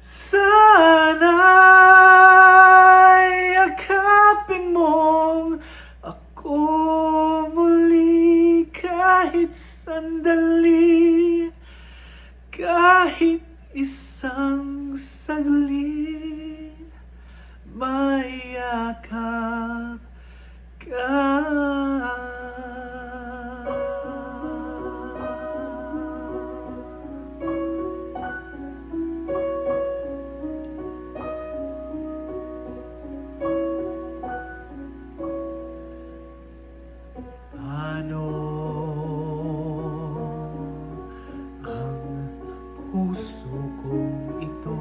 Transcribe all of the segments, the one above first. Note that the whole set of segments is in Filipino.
Sana'y yakapin mong ako muli kahit sandali, kahit isang saglit, mayakap ka. Paano ang puso kong ito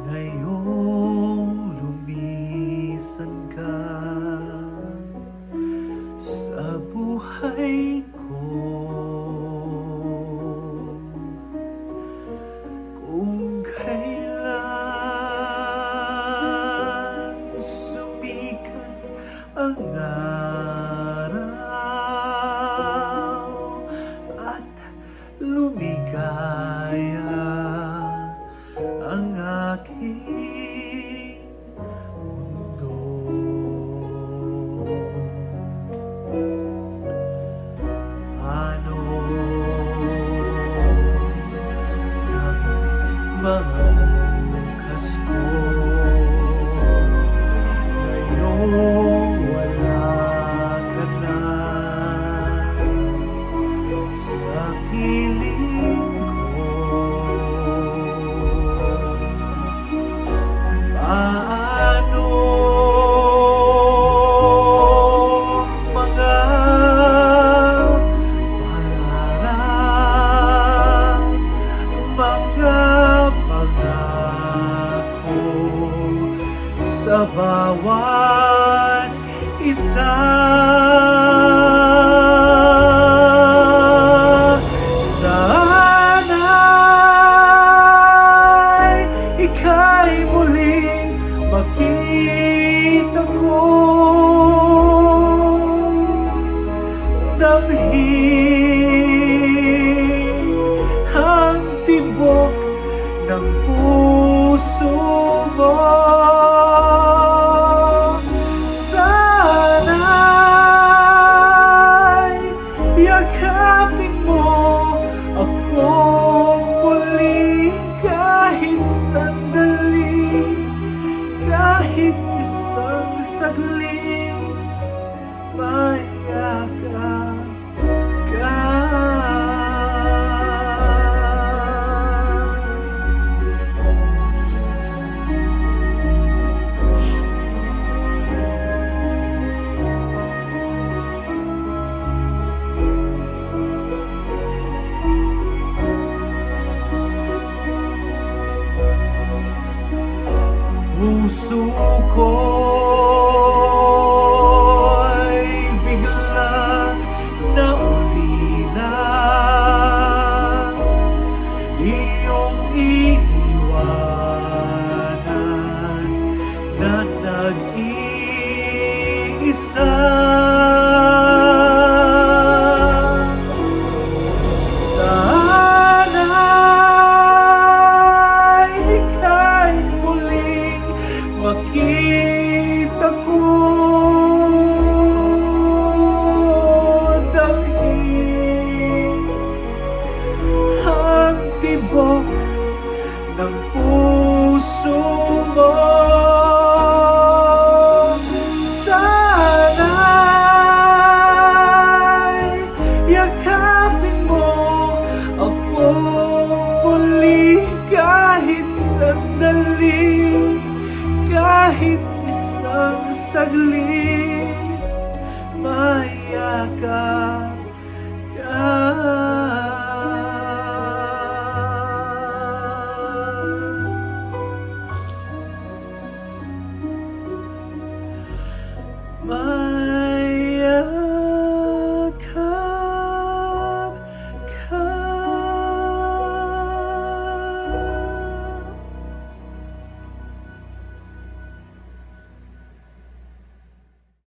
ngayong lumisan ka sa buhay ko? Kung kailan sumikat ang araw at lumigaya ang aking mundo, ano ng mga bukas ko ngayong wala ka na sa piling ko? Paano mga pangarap, mga pangako sa bawat isa? Sana'y ika'y muling makita ko, damhin ang tibok ng puso mo. Sana'y yakapin mo ako muli kahit sandali, kahit isang saglit, mayakap ka. Puso ko'y biglang naulilan, iyong iniwanan na nag-iisa. Makita ko, damhin ang tibok ng puso mo. Sana'y yakapin mo ako muli kahit sandali, kahit isang saglit, mayakap